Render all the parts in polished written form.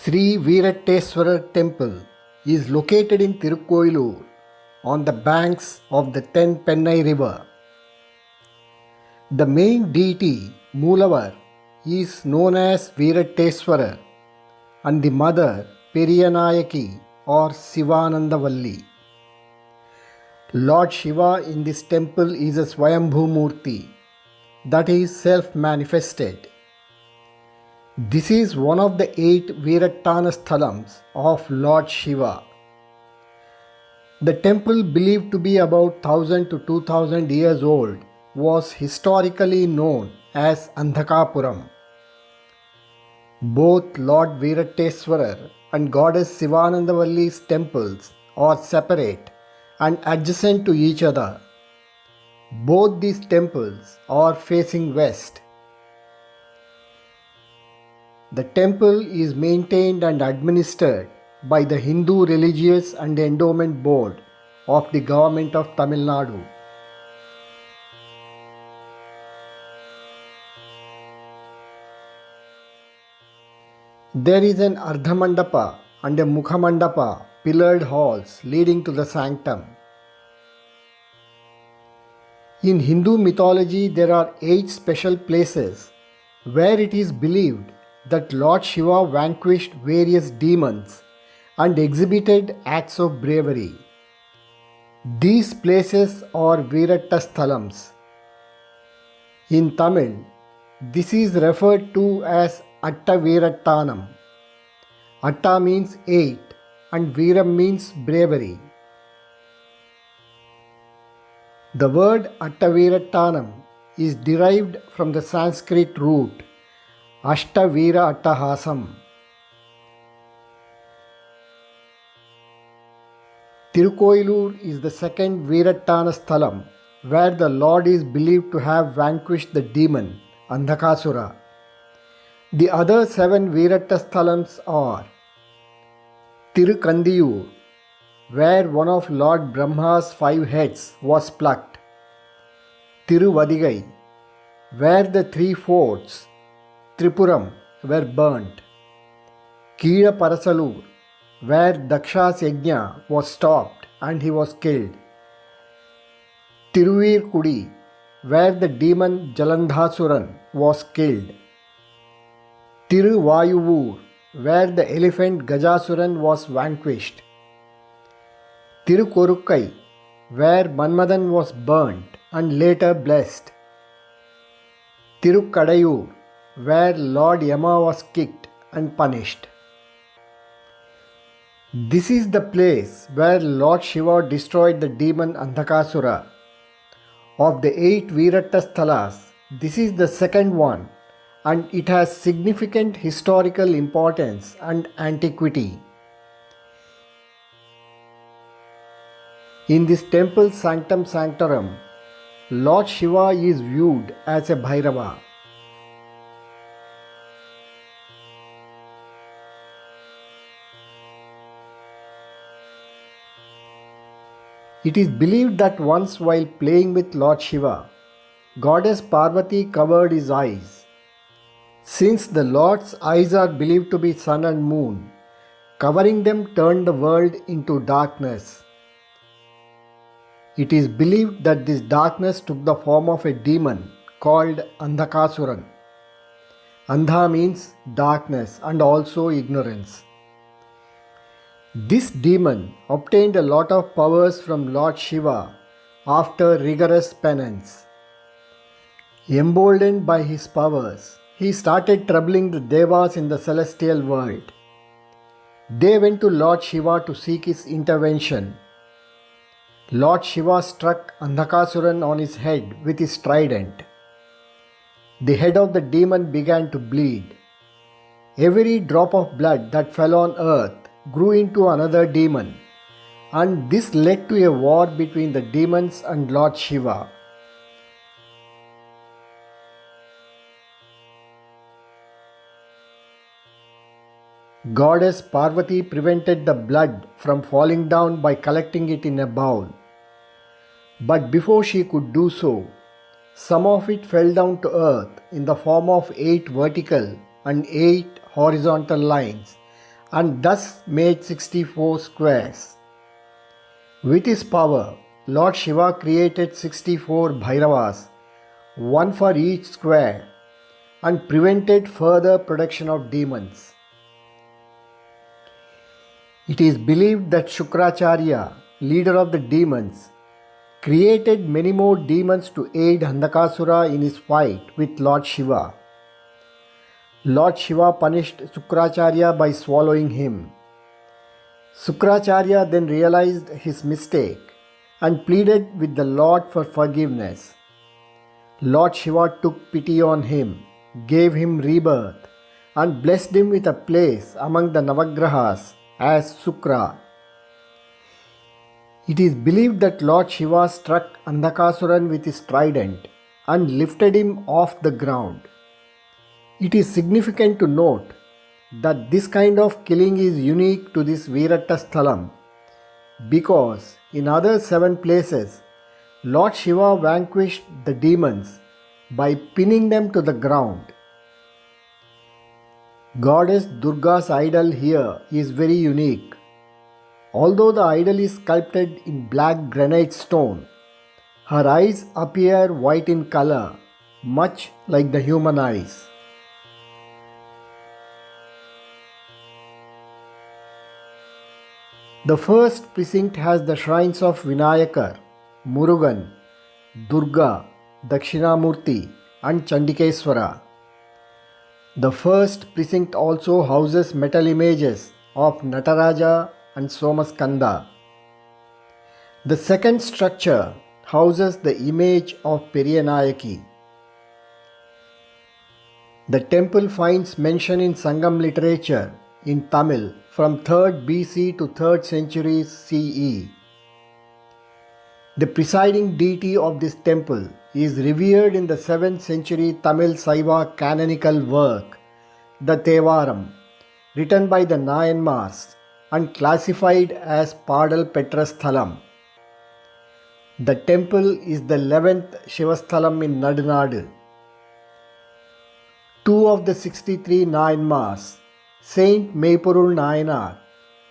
Sri Veeratteswarar Temple is located in Tiru Kovilur on the banks of the Pennai River. The main deity, Moolavar, is known as Veeratteswarar and the mother Periyanayaki or Siva-nadiars. Lord Shiva in this temple is a Swayambhu Murti, that is self-manifested. This is one of the 8 Veerattana Sthalams of Lord Shiva. The temple, believed to be about 1000 to 2000 years old, was historically known as Andhakapuram. Both Lord Veeratteswarar and Goddess Siva-nadiars temples are separate and adjacent to each other. Both these temples are facing west. The temple is maintained and administered by the Hindu Religious and Endowment Board of the Government of Tamilnadu. There is an Ardhamandapa and a Mukhamandapa pillared halls leading to the sanctum. In Hindu mythology, there are 8 special places where it is believed that Lord Shiva vanquished various demons and exhibited acts of bravery. These places are Veerattesthalams. In Tamil, this is referred to as Atta Veerattanam. Atta means 8 and Veeram means bravery. The word Atta Veerattanam is derived from the Sanskrit root Ashta Veera Attahasam. Tiru Kovilur is the second Veerattana Sthalam where the Lord is believed to have vanquished the demon Andhakasura. The other 7 Veerattesthalams are Tirukandiyur, where one of Lord Brahma's 5 heads was plucked; Tiruvadigai, where the 3 forts Tripuram were burnt; Keela Parasalur, where Daksha's yajna was stopped and he was killed; Tiruvirkudi, where the demon Jalandhasuran was killed; Tiruvayuvur, where the elephant Gajasuran was vanquished; Tirukorukkai, where Manmadan was burnt and later blessed; Tirukadayur, where Lord Yama was kicked and punished. This is the place where Lord Shiva destroyed the demon Andhakasura. Of the 8 Veerattesthalas, this is the second one, and it has significant historical importance and antiquity. In this temple sanctum sanctorum, Lord Shiva is viewed as a Bhairava. It is believed that once while playing with Lord Shiva, Goddess Parvati covered his eyes. Since the Lord's eyes are believed to be sun and moon, covering them turned the world into darkness. It is believed that this darkness took the form of a demon called Andhakasuran. Andha means darkness and also ignorance. This demon obtained a lot of powers from Lord Shiva after rigorous penance. Emboldened by his powers, he started troubling the Devas in the celestial world. They went to Lord Shiva to seek his intervention. Lord Shiva struck Andhakasuran on his head with his trident. The head of the demon began to bleed. Every drop of blood that fell on earth grew into another demon, and this led to a war between the demons and Lord Shiva. Goddess Parvati prevented the blood from falling down by collecting it in a bowl. But before she could do so, some of it fell down to earth in the form of 8 vertical and 8 horizontal lines, and thus made 64 squares. With his power, Lord Shiva created 64 Bhairavas, one for each square, and prevented further production of demons. It is believed that Shukracharya, leader of the demons, created many more demons to aid Andakasura in his fight with Lord Shiva. Lord Shiva punished Shukracharya by swallowing him. Shukracharya then realized his mistake and pleaded with the Lord for forgiveness. Lord Shiva took pity on him, gave him rebirth, and blessed him with a place among the Navagrahas as Shukra. It is believed that Lord Shiva struck Andakasuran with his trident and lifted him off the ground. It is significant to note that this kind of killing is unique to this Veerattesthalam because in other 7 places, Lord Shiva vanquished the demons by pinning them to the ground. Goddess Durga's idol here is very unique. Although the idol is sculpted in black granite stone, her eyes appear white in color, much like the human eyes. The first precinct has the shrines of Vinayakar, Murugan, Durga, Dakshinamurti, and Chandikeswara. The first precinct also houses metal images of Nataraja and Somaskanda. The second structure houses the image of Periyanayaki. The temple finds mention in Sangam literature in Tamil from 3rd BC to 3rd century CE. The presiding deity of this temple is revered in the 7th century Tamil Saiva canonical work, the Thevaram, written by the Nayanmars and classified as Padal Petrasthalam. The temple is the 11th Shivasthalam in Nadunadu. 2 of the 63 Nayanmars, Saint Meipurul Nayanar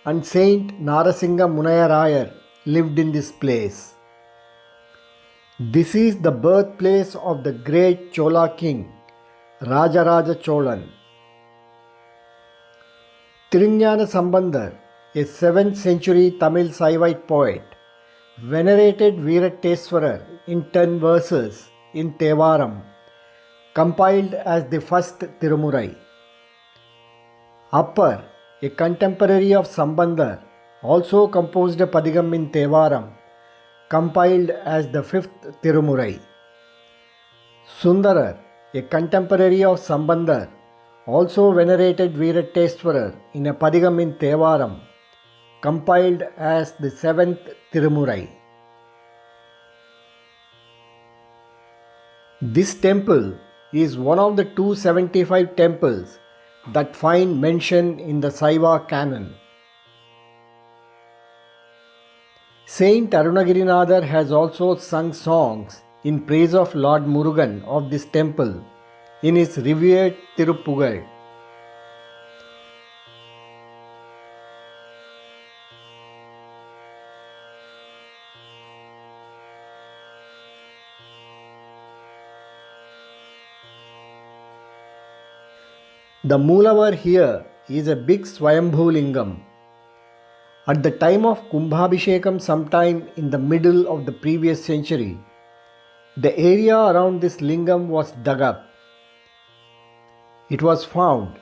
and Saint Narasinga Munayarayar, lived in this place. This is the birthplace of the great Chola king, Rajaraja Cholan. Tirugnana Sambandar, a 7th century Tamil Saivite poet, venerated Veeratteswarar in 10 verses in Thevaram, compiled as the first Tirumurai. Appar, a contemporary of Samndar, also composed a Padigam in Thevaram, compiled as the 5th Tirumurai. Sundarar, a contemporary of Sambandar, also venerated Veeratteswarar in a Padigam in Thevaram, compiled as the 7th Tirumurai. This temple is one of the 275 temples that find mention in the Saiva canon. Saint Arunagirinadar has also sung songs in praise of Lord Murugan of this temple in his revered Tiruppugal. The Moolavar here is a big Swayambhu Lingam. At the time of Kumbhabhishekam sometime in the middle of the previous century, the area around this lingam was dug up. It was found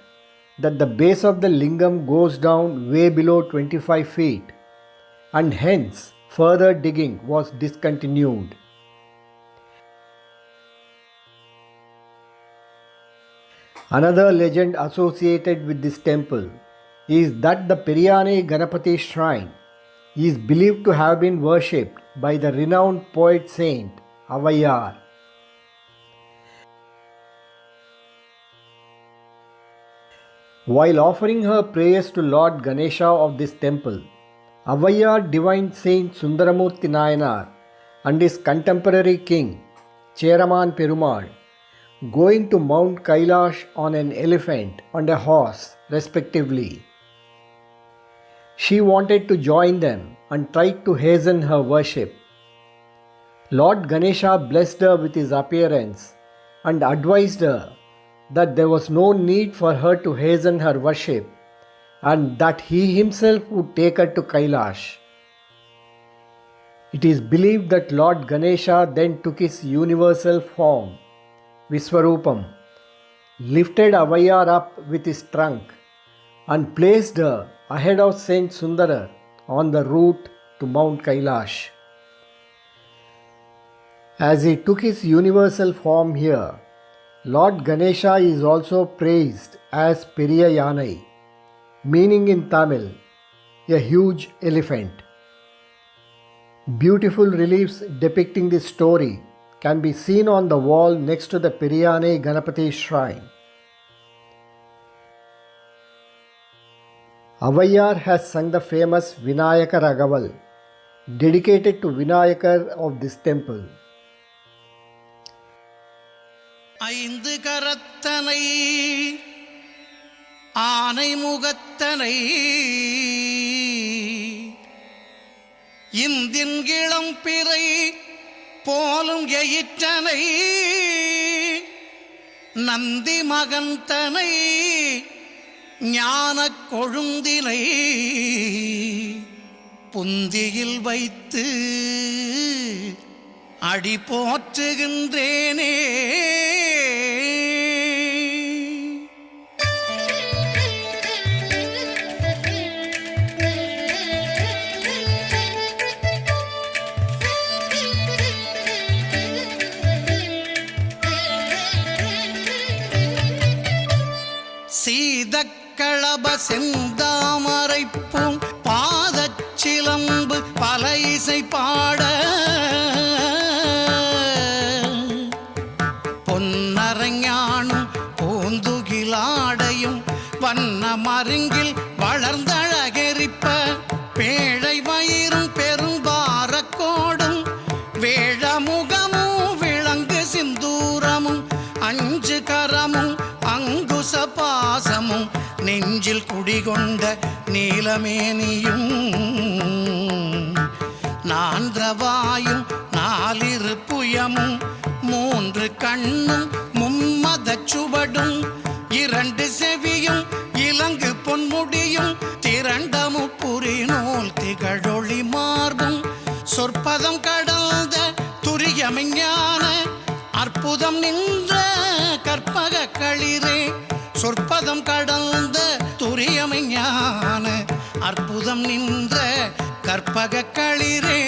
that the base of the lingam goes down way below 25 feet and hence further digging was discontinued. Another legend associated with this temple is that the Periyane Ganapati shrine is believed to have been worshipped by the renowned poet saint Avaiyar. While offering her prayers to Lord Ganesha of this temple, Avaiyar divined Saint Sundaramurti Nayanar and his contemporary king, Cheraman Perumal, going to Mount Kailash on an elephant and a horse, respectively. She wanted to join them and tried to hasten her worship. Lord Ganesha blessed her with his appearance and advised her that there was no need for her to hasten her worship and that he himself would take her to Kailash. It is believed that Lord Ganesha then took his universal form, Viswarupam, lifted Avayar up with his trunk and placed her ahead of Saint Sundarar on the route to Mount Kailash. As he took his universal form here, Lord Ganesha is also praised as Periya Yanai, meaning in Tamil, a huge elephant. Beautiful reliefs depicting this story can be seen on the wall next to the Periyane Ganapati shrine. Avayar has sung the famous Vinayakar Agaval, dedicated to Vinayakar of this temple. ஐந்து கரத்தனை ஆனை முகத்தனை இந்தின் இளம் பிறை போலும் எயிற்றனை நந்தி மகந்தனை ஞானக் கொழுந்தினை புந்தியில் வைத்து அடி போற்றுகின்றேனே. சீதக்களப செந்தாமரைப்பூம் பாதச்சிலம்பு பல இசை பாட பொன்னரஞானும் பூந்துகிலாடையும் வண்ண மருங்கில் வளர்ந்தழகெரிப்ப பேழை வயிறும் பெரும்பாரக்கோடும் வேழமுகமும் விளங்கு சிந்தூரமும் அஞ்சு கரமும் அங்குச பாசமும் நெஞ்சில் குடிகொண்ட நீலமேனியும் நான்றவாயும் நாலிரு புயமும் மூன்று கண்ணும் மும்மதச் சுவடும் இரண்டு செவியும் இலங்கு பொன்முடியும் திரண்ட முப்புரி நூல் திகழொளி மார்பும் சொற்பதம் கடந்த துரியமெஞ்ஞான அற்புதம் நின்ற கற்பக களிரே. சொற்பதம் கடந்த துரியமெஞ்ஞான அற்புதம் நின்ற கற்பக களிரே.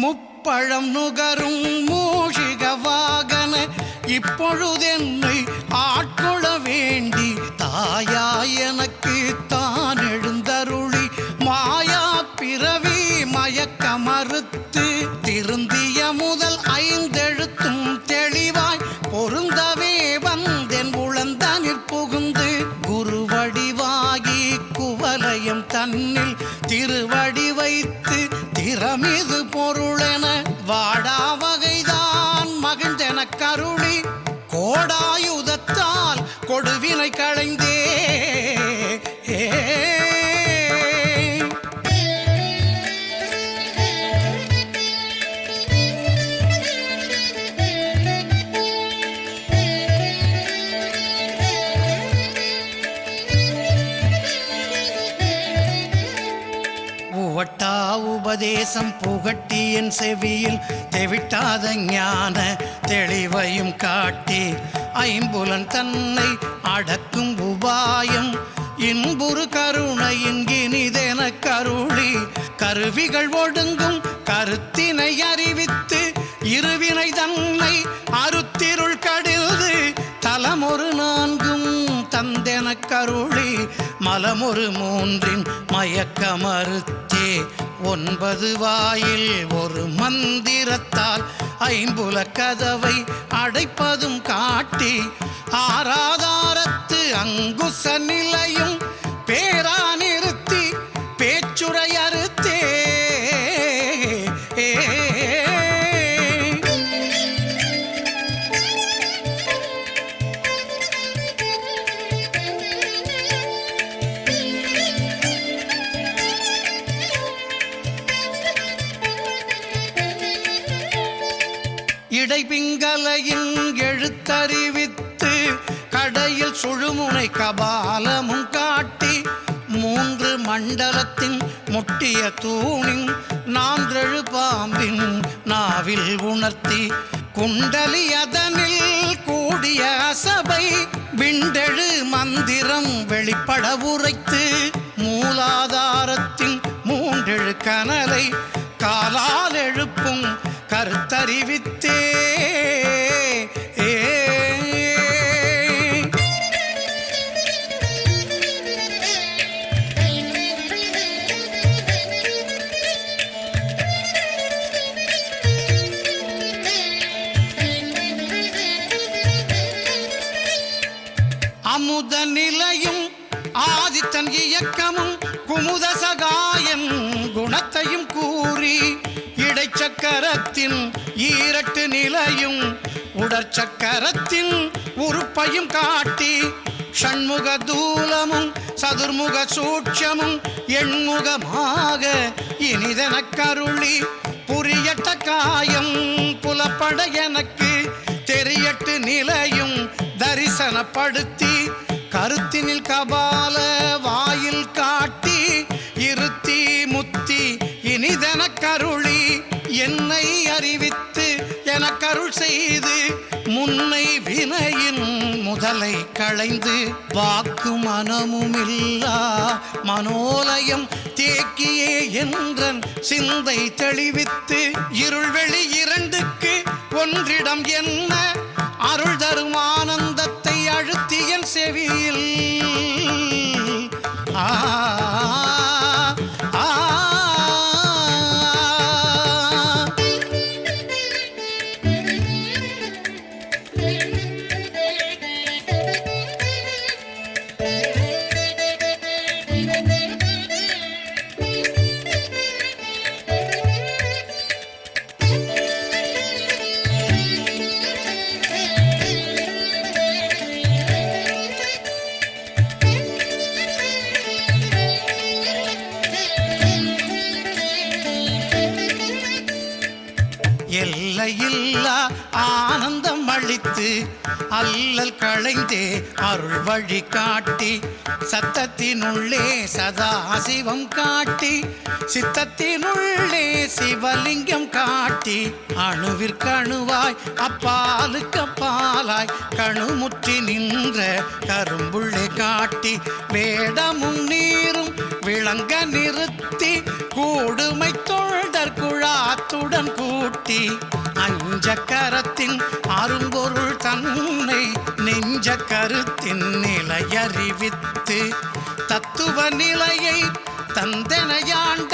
முப்பழம் நுகரும் மூஷிக வாகன இப்பொழுதென்னை ஆட்கொள்ள வேண்டி தாயாய் எனக்கு தான் எழுந்தருளி மாயா பிறவி மயக்க மறுத்து திருந்திய முதல் ஐந்தெழுத்தும் தெளிவாய் பொருந்தவே வந்தென் உளந்தனிற் புகுந்து குருவடிவாகி குவலயம் தன்னில் திருவடி வைத்து திறமிது பொருளென வாடா வகைதான் மகிழ்ந்தென கருளி கோடாயுதத்தால் கொடுவினை களைந்தே. உவட்டா உபதேசம் புகட்டி என் செவியில் தெவிட்டாத ஞான தெளிவையும் காட்டி ஐம்புலன் தன்னை அடக்கும் உபாயம் இன்புறு கருணையின் இனிதென கருளி கருவிகள் ஒடுங்கும் கருத்தினை அறிவித்து இருவினை தன்னை அருத்திருள் கடிந்து தலமொரு நான்கும் தந்த தந்தெனக் கருளி மலமொரு மூன்றின் மயக்க மறுத்தே 9 வாயில் ஒரு மந்திரத்தால் ஐம்புல கதவை அடைப்பதும் காட்டி ஆராதாரத்து அங்குச நிலையும் பேரா நிறுத்தி பேச்சுரை அறுத்தே இடைபிங்கலையின் எழுத்தறிவித்து கடையில் சுழுமுனை கபாலமும் காட்டி 3 மண்டலத்தின் முட்டிய தூணின் 4 பாம்பின் நாவில் உணர்த்தி குண்டலி அதனில் கூடிய அசபை விண்டெழு மந்திரம் வெளிப்பட உரைத்து மூலாதாரத்தின் 3 கனலை காலால் எழுப்பும் கருத்தறிவித்தே அமுத நிலையும் ஆதித்தன் இயக்கமும் குமுத சகாயன் குணத்தையும் கூறி இடைச்சக்கரத்தின் 2 நிலையும் உடற்சக்கரத்தின் உறுப்பையும் காட்டி ஷண்முக தூலமும் சதுர்முக சூட்சமும் எண்முகமாக இனிதெனக் கருளி புரியட்ட காயம் புலப்பட எனக்கு தெரியட்டு நிலையும் தரிசனப்படுத்தி கருத்தினில் கபால வாயில் காட்டி இருத்தி முத்தி இனிதெனக் கருளி என்னை அறிவித்து எனக்கருள் செய்து முன்னை வினையின் முதலை களைந்து வாக்கு மனமுமில்லா மனோலயம் தேக்கியே என்றன் சிந்தை தெளிவித்து இருள்வெளி 2க்கு ஒன்றிடம் என்ன அருள் தரும் ஆனந்தத்தை அழுத்தி என் செவியில் எல்லையில்லா ஆனந்தம் அளித்து அல்லல் களைந்தே அருள் வழி காட்டி சத்தத்தினுள்ளே சதா சிவம் காட்டி சித்தத்தினுள்ளே சிவலிங்கம் காட்டி அணுவிற்கணுவாய் அப்பாலுக்கு அப்பாலாய் கணுமுற்றி நின்ற கரும்புள்ளே காட்டி வேடமும் நீரும் விளங்க நிறுத்தி கூடுமை தொண்டர் குழாத்துடன் கூட்டி அஞ்சக்கரத்தின் அரும்பொருள் தன்னை நெஞ்ச கருத்தின் நிலையறிவித்து தத்துவ நிலையை தந்தனையாண்ட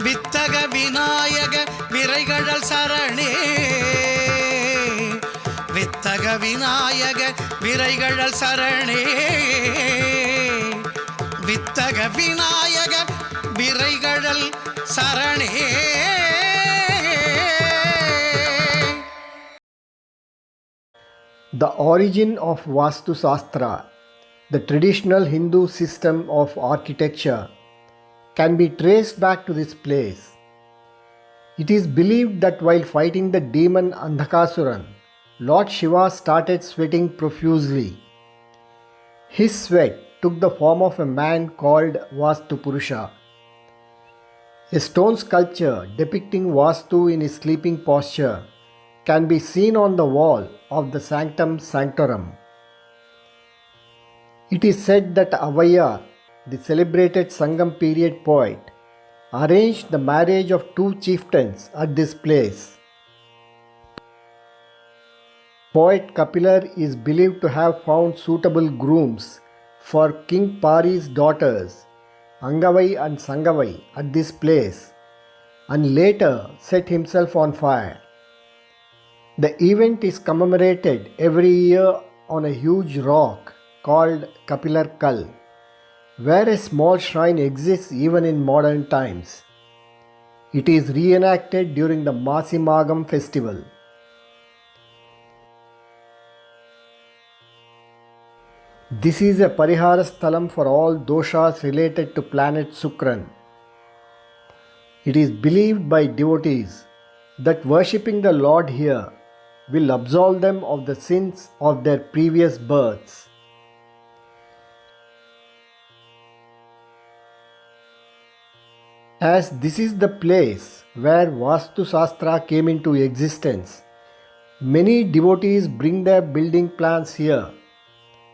வித்தக Vinayaka விரைகழல் சரணே வித்தக Vinayaka விரைகழல் சரணே வித்தக Vinayaka விரைகழல் சரணே. The origin of Vastu Shastra, the traditional Hindu system of architecture, can be traced back to this place. It is believed that while fighting the demon Andhakasuran, Lord Shiva started sweating profusely. His sweat took the form of a man called Vastu Purusha. A stone sculpture depicting Vastu in his sleeping posture can be seen on the wall of the Sanctum Sanctorum. It is said that Avaya, the celebrated Sangam period poet, arranged the marriage of 2 chieftains at this place. Poet Kapilar is believed to have found suitable grooms for King Pari's daughters, Angavai and Sangavai, at this place and later set himself on fire. The event is commemorated every year on a huge rock called Kapilar Kal, where a small shrine exists even in modern times. It is reenacted during the Masimagam festival. This is a Parihara Sthalam for all doshas related to planet Sukran. It is believed by devotees that worshipping the Lord here will absolve them of the sins of their previous births. As this is the place where Vastu Shastra came into existence, many devotees bring their building plans here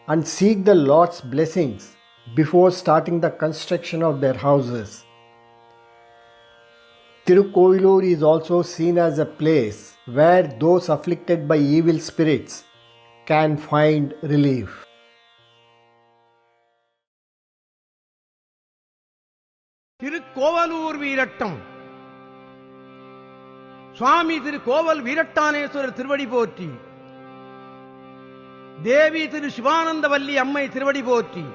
and seek the Lord's blessings before starting the construction of their houses. Tiru Kovilur is also seen as a place where those afflicted by evil spirits can find relief. Tiru Kovilur Veerattam Swami Tiru Kovilur Veeratteswarar Tiruvadi Potti Devi Tiru Siva-nadiars Ammai Tiruvadi Potti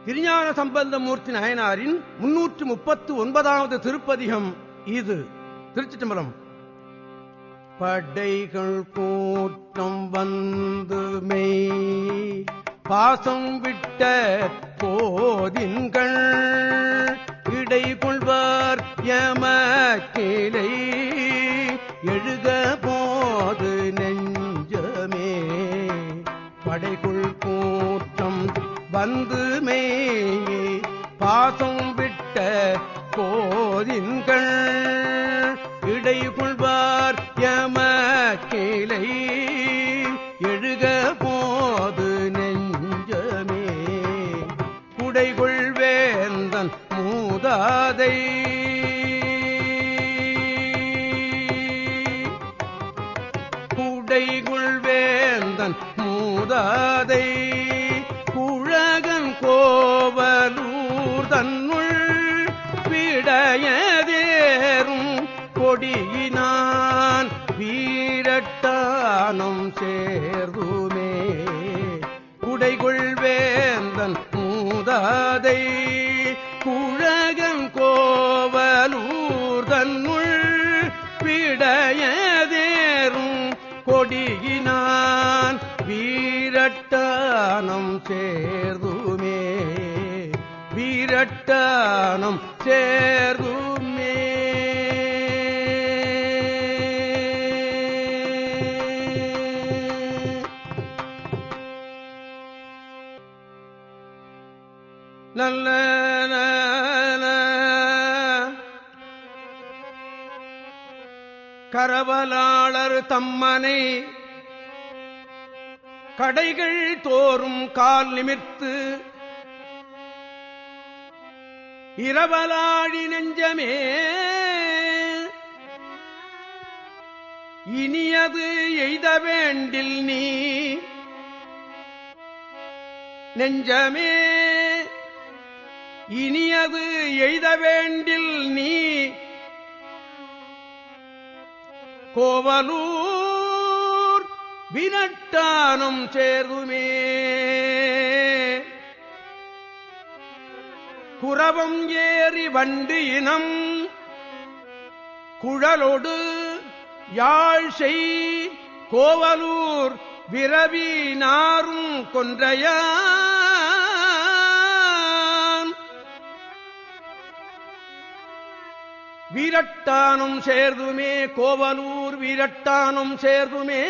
Tirugnana Sambandar Nayanarin 339வது திருப்பதிகம் இது. திருச்சிற்றம்பலம். படைகள் கூட்டம் வந்து மெய் பாசம் விட்ட போதின்கள் இடை கொள்வார் யமக்கிளை எழுக போது நெஞ்சமே படைக்குள் கூட்டம் வந்து மெய் பாசம் விட்ட போதின்கள் இடை கொள்வார் யமக்கிளை எழுக போது நெஞ்சமே குடைகொள் வேந்தன் மூதாதை குடைகொள் வேந்தன் மூதாதை குழகன் கோவலூர் தன்னுள் விடையதேறும் கொடியினான் வீரட்டானம் சேர்துமே குடைகொள் வேந்தன் மூதாதை குழகன் கோவலூர் தன்னுள் விடையதேறும் கொடியினான் வீரட்டானம் சேர்துமே வீரட்டானம் சேர்துமே. நல்ல கரவலாளர் தம்மனை கடைகள் தோறும் கால் நிமிர்த்து இரவலாழி நெஞ்சமே இனியது எய்த வேண்டில் நீ நெஞ்சமே இனியது எய்த வேண்டில் நீ கோவலூர் விரட்டானம் சேர்துமே குரவம் ஏறி வண்டு இனம் குழலொடு யாழ் செய் கோவலூர் விரவி நாரும் கொன்றையான் வீரட்டானம் சேர்துமே கோவலூர் வீரட்டானம் சேர்துமே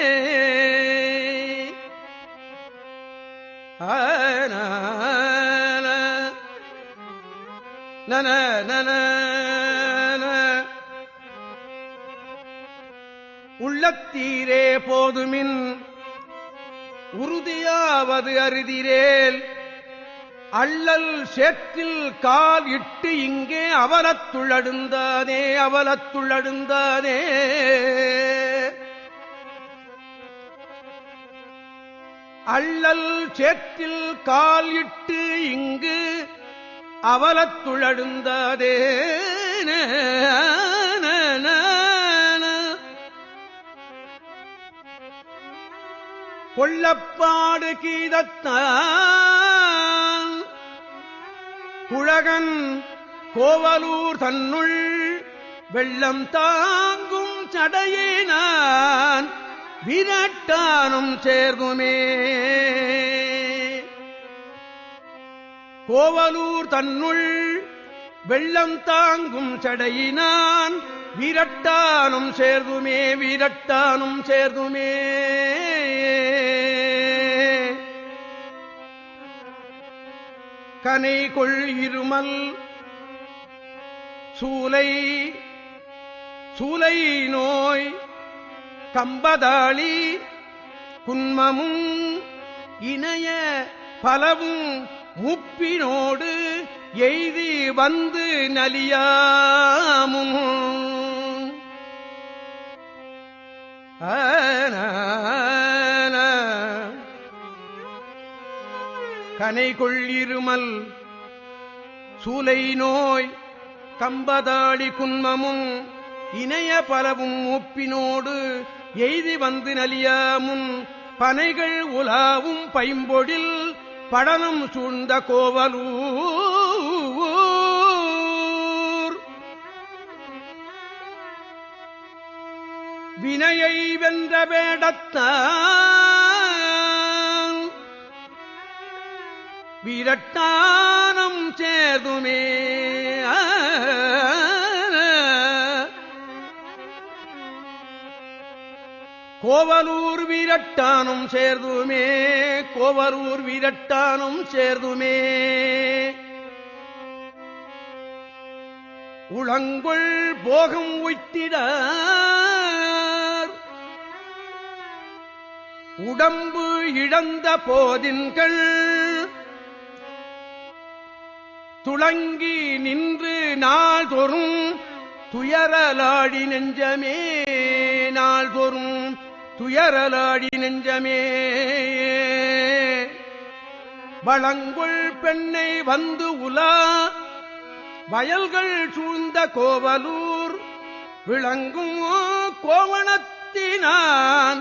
நன நன உள்ளத்தீரே போதுமின் உறுதியாவது அறுதிரேல் அள்ளல் சேற்றில் கால் இட்டு இங்கே அவலத்துள்ளடுந்தானே அவலத்துள்ளடுந்தானே அள்ளல் சேற்றில் கால் இட்டு இங்கு அவலத்துழழுந்ததே கொள்ளப்பாடு கீதத்தான் குழகன் கோவலூர் தன்னுள் வெள்ளம் தாங்கும் சடையினான் விரட்டானும் சேர்குமே. கோவலூர் தன்னுள் வெள்ளம் தாங்கும் சடையினான் விரட்டானும் சேர்துமே, விரட்டானும் சேர்துமே. கனை கொள் இருமல் சூலை சூலை நோய் கம்பதாளி குன்மமும் இணைய பலவும் முப்பினோடு எய்தி வந்து நலியாமும் கனைகொள் இருமல் சூலை நோய் கம்பதாளி குன்மமும் இணைய பலவும் மூப்பினோடு எய்தி வந்து நலியாமுன் பனைகள் உலாவும் பைம்பொழில் படனம் சூழ்ந்த கோவலூர் வினையை வென்ற வேடத்தான் விரட்டானம் சேதுமே. கோவலூர் வீரட்டானும் சேர்துமே, கோவலூர் வீரட்டானும் சேர்துமே. உளங்கொள் போகம் உய்த்திட உடம்பு இழந்த போதின்கள் துளங்கி நின்று நாள்தோறும் துயரலாடி நெஞ்சமே, நாள்தோறும் துயரலாடி நெஞ்சமே. வளங்குள் பெண்ணை வந்து உலா வயல்கள் சூழ்ந்த கோவலூர் விளங்கும் கோவணத்தினான்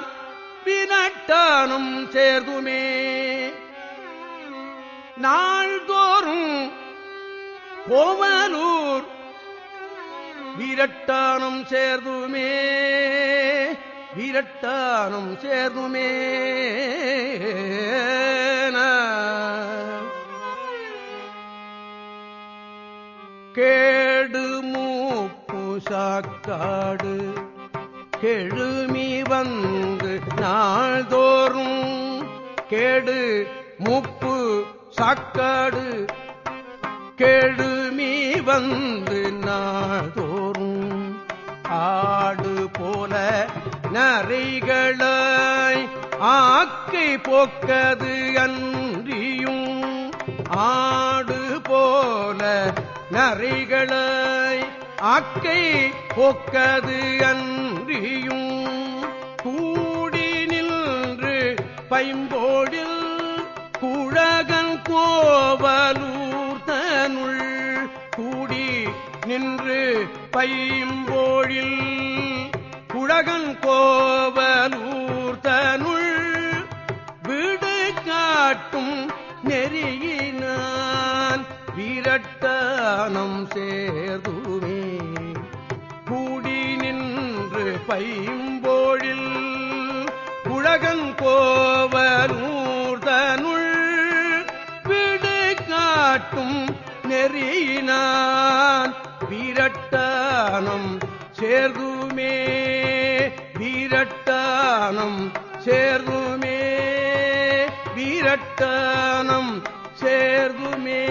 விரட்டானும் சேர்துமே. நாள்தோறும் கோவலூர் விரட்டானும் சேர்துமே, விரட்டானும் சேர்துமே. கேடு மூப்பு சாக்காடு கெழுமி வந்து நாள்தோறும் கேடு மூப்பு சாக்காடு கெழுமி வந்து நாள்தோறும் ஆடு போல நரைகளாய் ஆக்கை போக்கது அன்றியும் ஆடு போல நரைகளாய் ஆக்கை போக்கது அன்றியும் கூடி நின்று பைம்போடில் குழகன் கோவலூர் தனுள் கூடி நின்று பைம்போழில் குழகன் கோவலூர் தனுள் விடு காட்டும் நெறியினான் விரட்டானம் சேர்துமே. கூடி நின்று பைம்போழில் குழகன் கோவலூர் தனுள் விடு காட்டும் நெறியினான் விரட்டானம் சேர்துமே, விரட்டானம் சேர்துமே, விரட்டானம் சேர்துமே.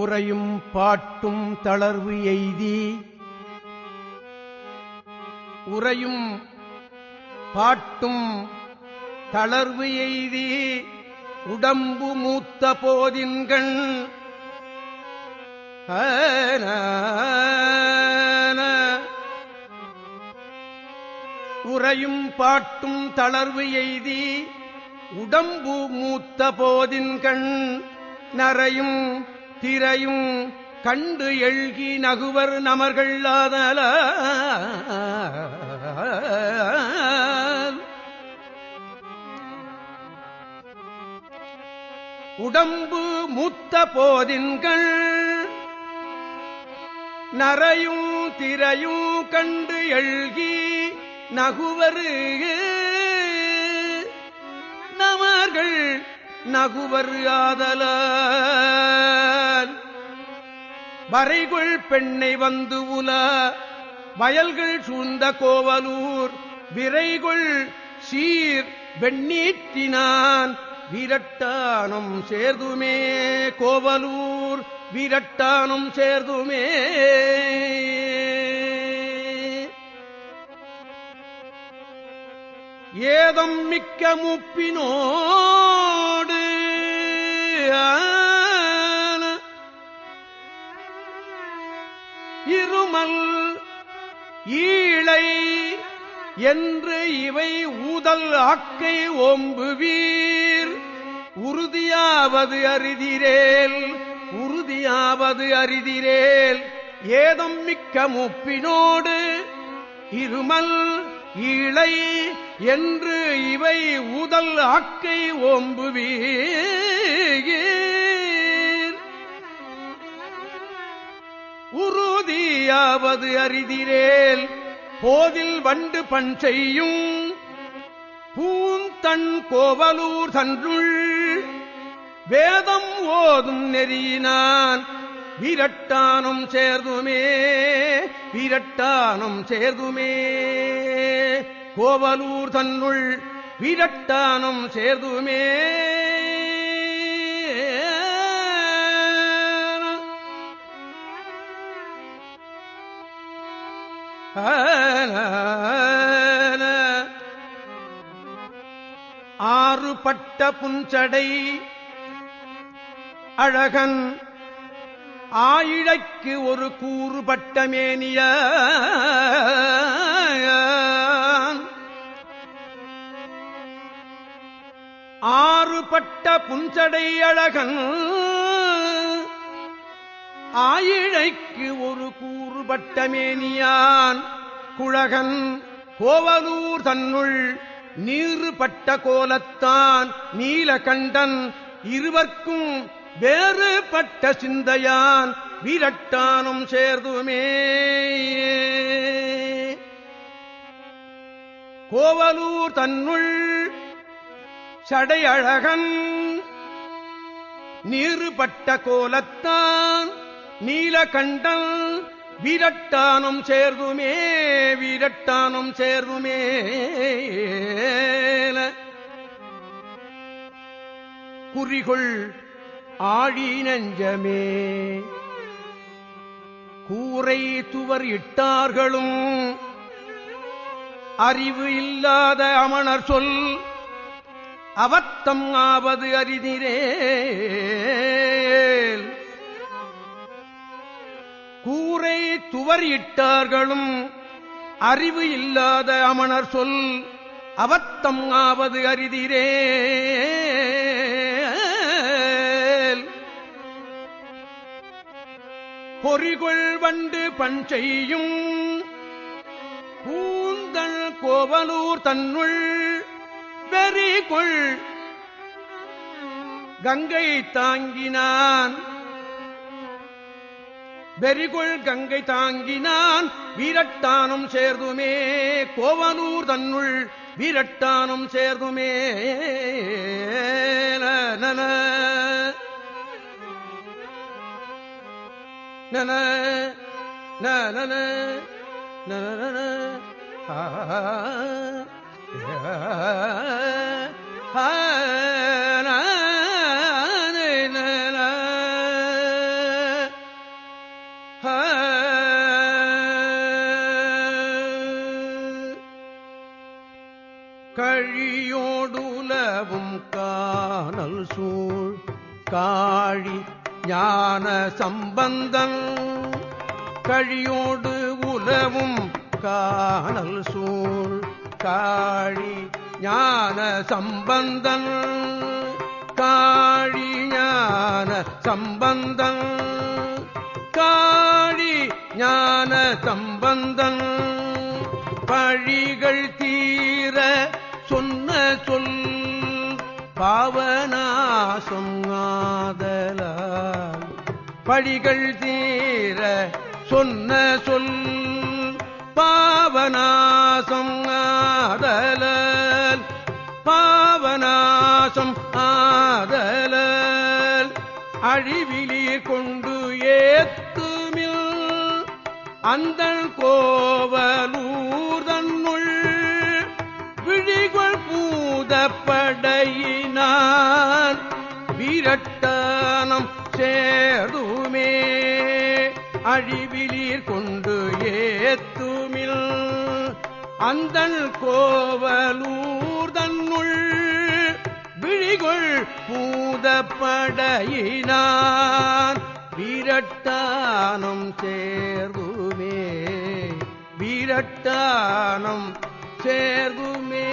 உரையும் பாட்டும் தளர்வு எய்தி உரையும் பாட்டும் தளர்வு எய்தி உடம்பு மூத்த போதின்கண் உறையும் பாட்டும் தளர்வு எய்தி உடம்பு மூத்த போதின் கண் நரையும் திரையும் கண்டு எழுகி நகுவர் நமர்கள் ஆதல உடம்பு மூத்த போதின்கள் நரையும் திரையும் கண்டு எழுகி நகுவரு நமர்கள் நகுவர் ஆதல வரைகுள் பெண்ணை வந்து உல வயல்கள் சூழ்ந்த கோவலூர் விரைகுள் சீர் வெண்ணீற்றினான் வீரட்டானம் சேர்துமே கோவலூர் வீரட்டானம் சேர்துமே ஏதம் மிக்க முப்பினோடு இருமல் ஈழை என்று இவை ஊதல் ஆக்கை ஓம்புவீர் உறுதியாவது அரிதிரேல் உறுதியாவது அரிதிரேல் ஏதம் மிக்க முப்பினோடு இருமல் ஈழை என்று இவை ஊதல் ஆக்கை ஓம்புவீர் உறுதியாவது அரிதிரேல் போதில் வண்டு பண் செய்யும் பூந்தன் கோவலூர் தன்றுள் வேதம் ஓதும் நெறியினான் வீரட்டானம் சேர்துமே வீரட்டானம் சேர்துமே கோவலூர் தன்னுள் வீரட்டானம் சேர்துமே ஆறுபட்ட புஞ்சடை அழகன் ஆயிழைக்கு ஒரு கூறுபட்ட மேனிய ஆறுபட்ட புஞ்சடை அழகன் ஆயிழைக்கு ஒரு கூறுபட்ட மேனியான் குழகன் கோவலூர் தன்னுள் நீறுபட்ட கோலத்தான் நீலகண்டன் இருவர்க்கும் வேறுபட்ட சிந்தையான் வீரட்டானம் சேர்துமே கோவலூர் தன்னுள் சடையழகன் நீறுபட்ட கோலத்தான் நீலகண்டன் வீரட்டானம் சேர்துமே வீரட்டானம் சேர்துமே குறிகொள் ஆழி நெஞ்சமே கூரை துவர் இட்டார்களும் அறிவு இல்லாத அமணர் சொல் அவத்தம் ஆவது அரிதிரேல் கூரை துவர் இட்டார்களும் அறிவு இல்லாத அமணர் சொல் அவத்தம் ஆவது அரிதிரேல் பொறிகொள் வண்டு பண் செய்யும் பூந்தள் கோவலூர் தன்னுள் வெறிகொள் கங்கை தாங்கினான் வெறிகொள் கங்கை தாங்கினான் வீரட்டானம் சேர்துமே கோவலூர் தன்னுள் வீரட்டானம் சேர்துமே நன நன நன நன கழியோடுலவும் காணல் சூழ் காழி ஞான சம்பந்தன் கழியோடு உலவும் காணல் சூழ் காழி ஞான சம்பந்தன் காழி ஞான சம்பந்தன் காழி ஞான சம்பந்தன் பழிகள் தீர சொன்ன சொல் பாவநாசம் ஆதலால் பழிகள் தீர சொன்ன சொல் பாவநாசம் ஆதலால் பாவநாசம் ஆதலால் அழிவிலீர் கொண்டு ஏத்துமில் அந்தன் கோவலூர் தன்னுள் விழிகள் பூதப்படையினான் வீரட்டானம் சேர்துமே அழிவிலீர் கொண்டு ஏத்துமில் அந்தன் கோவலூர் தன்னுள் விழிகள் பூதப்படையினான் வீரட்டானம் சேர்குமே வீரட்டானம் சேர்குமே.